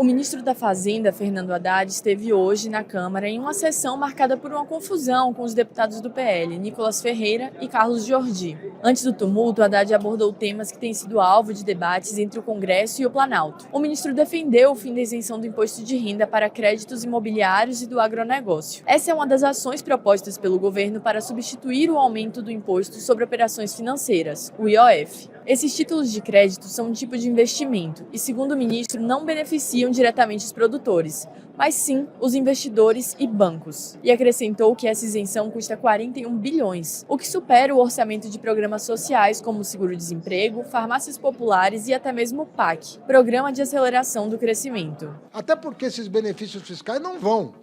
O ministro da Fazenda, Fernando Haddad, esteve hoje na Câmara em uma sessão marcada por uma confusão com os deputados do PL, Nicolas Ferreira e Carlos Jordi. Antes do tumulto, Haddad abordou temas que têm sido alvo de debates entre o Congresso e o Planalto. O ministro defendeu o fim da isenção do imposto de renda para créditos imobiliários e do agronegócio. Essa é uma das ações propostas pelo governo para substituir o aumento do imposto sobre operações financeiras, o IOF. Esses títulos de crédito são um tipo de investimento e, segundo o ministro, não beneficiam diretamente os produtores, mas sim os investidores e bancos. E acrescentou que essa isenção custa 41 bilhões, o que supera o orçamento de programas sociais como o seguro-desemprego, farmácias populares e até mesmo o PAC, Programa de Aceleração do Crescimento. Até porque esses benefícios fiscais não vão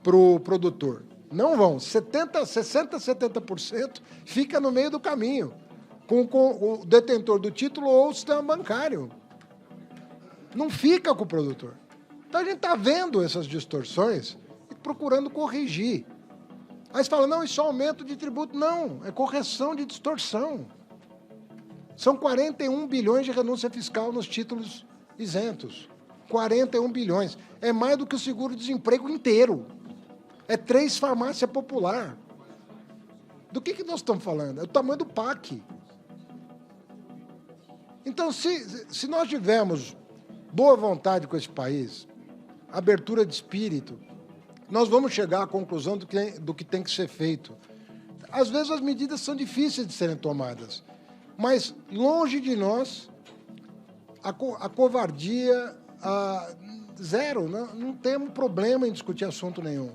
para o produtor. Não vão. 70% fica no meio do caminho, com o detentor do título ou o sistema bancário. Não fica com o produtor. Então a gente está vendo essas distorções e procurando corrigir. Aí você fala, não, isso é aumento de tributo. Não, é correção de distorção. São 41 bilhões de renúncia fiscal nos títulos isentos. 41 bilhões. É mais do que o seguro-desemprego inteiro. É 3 farmácias populares. Do que nós estamos falando? É o tamanho do PAC. Então, se nós tivermos boa vontade com esse país, abertura de espírito, nós vamos chegar à conclusão do que tem que ser feito. Às vezes as medidas são difíceis de serem tomadas, mas longe de nós a covardia, zero, não temos problema em discutir assunto nenhum.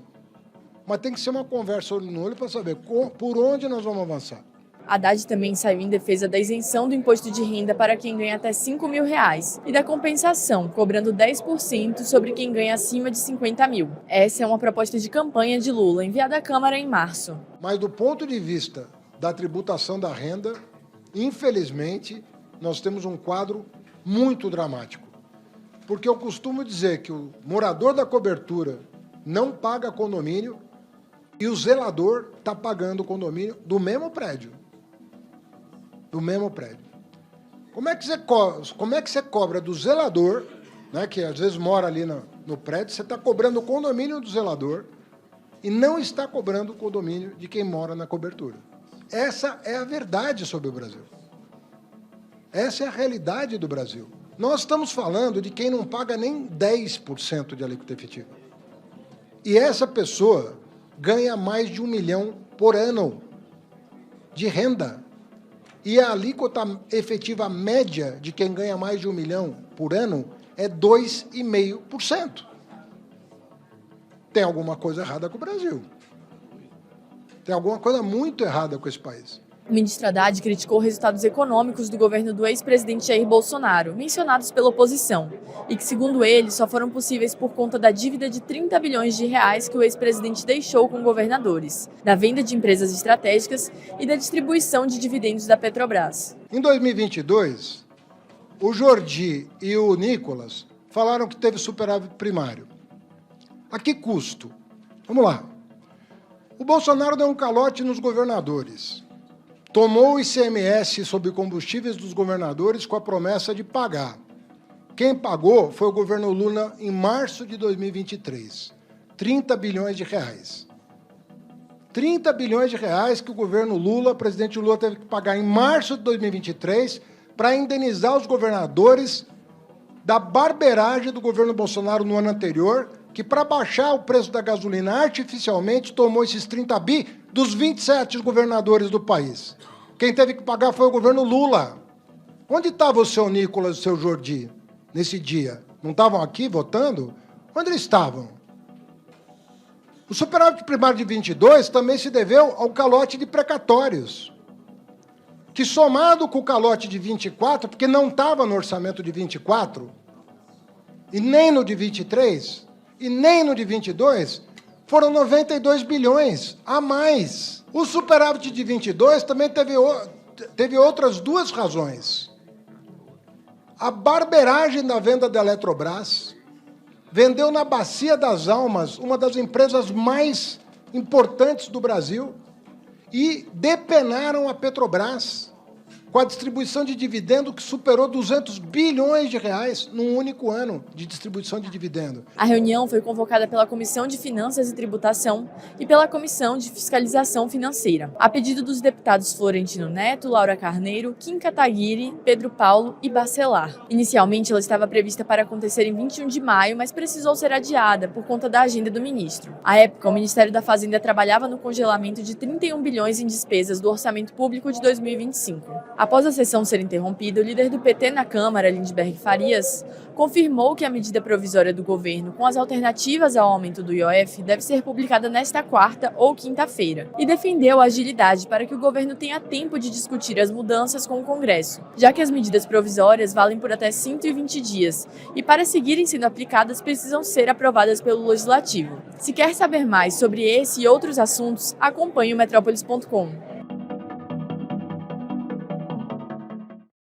Mas tem que ser uma conversa olho no olho para saber por onde nós vamos avançar. Haddad também saiu em defesa da isenção do imposto de renda para quem ganha até R$5 mil e da compensação, cobrando 10% sobre quem ganha acima de 50 mil. Essa é uma proposta de campanha de Lula, enviada à Câmara em março. Mas do ponto de vista da tributação da renda, infelizmente, nós temos um quadro muito dramático. Porque eu costumo dizer que o morador da cobertura não paga condomínio e o zelador está pagando o condomínio do mesmo prédio. Do mesmo prédio. Como é que você cobra do zelador, né, que às vezes mora ali no prédio, você está cobrando o condomínio do zelador e não está cobrando o condomínio de quem mora na cobertura. Essa é a verdade sobre o Brasil. Essa é a realidade do Brasil. Nós estamos falando de quem não paga nem 10% de alíquota efetiva. E essa pessoa ganha mais de R$1 milhão por ano de renda. E a alíquota efetiva média de quem ganha mais de R$1 milhão por ano é 2,5%. Tem alguma coisa errada com o Brasil. Tem alguma coisa muito errada com esse país. O ministro Haddad criticou resultados econômicos do governo do ex-presidente Jair Bolsonaro, mencionados pela oposição, e que, segundo ele, só foram possíveis por conta da dívida de R$30 bilhões que o ex-presidente deixou com governadores, da venda de empresas estratégicas e da distribuição de dividendos da Petrobras. Em 2022, o Jordi e o Nicolas falaram que teve superávit primário. A que custo? Vamos lá. O Bolsonaro deu um calote nos governadores. Tomou o ICMS sobre combustíveis dos governadores com a promessa de pagar. Quem pagou foi o governo Lula em março de 2023. 30 bilhões de reais. 30 bilhões de reais que o governo Lula, o presidente Lula, teve que pagar em março de 2023 para indenizar os governadores da barbeiragem do governo Bolsonaro no ano anterior, que para baixar o preço da gasolina artificialmente tomou esses 30 bi dos 27 governadores do país. Quem teve que pagar foi o governo Lula. Onde estava o seu Nicolas e o seu Jordi nesse dia? Não estavam aqui votando? Onde eles estavam? O superávit primário de 22 também se deveu ao calote de precatórios, que somado com o calote de 24, porque não estava no orçamento de 24, e nem no de 23, e nem no de 22, foram 92 bilhões a mais. O superávit de 22 também teve outras duas razões. A barbeiragem da venda da Eletrobras vendeu na Bacia das Almas, uma das empresas mais importantes do Brasil, e depenaram a Petrobras. com a distribuição de dividendo que superou 200 bilhões de reais num único ano de distribuição de dividendo. A reunião foi convocada pela Comissão de Finanças e Tributação e pela Comissão de Fiscalização Financeira, a pedido dos deputados Florentino Neto, Laura Carneiro, Kim Kataguiri, Pedro Paulo e Bacelar. Inicialmente, ela estava prevista para acontecer em 21 de maio, mas precisou ser adiada por conta da agenda do ministro. À época, o Ministério da Fazenda trabalhava no congelamento de 31 bilhões em despesas do orçamento público de 2025. Após a sessão ser interrompida, o líder do PT na Câmara, Lindsberg Farias, confirmou que a medida provisória do governo com as alternativas ao aumento do IOF deve ser publicada nesta quarta ou quinta-feira e defendeu a agilidade para que o governo tenha tempo de discutir as mudanças com o Congresso, já que as medidas provisórias valem por até 120 dias e, para seguirem sendo aplicadas, precisam ser aprovadas pelo Legislativo. Se quer saber mais sobre esse e outros assuntos, acompanhe o Metrópolis.com.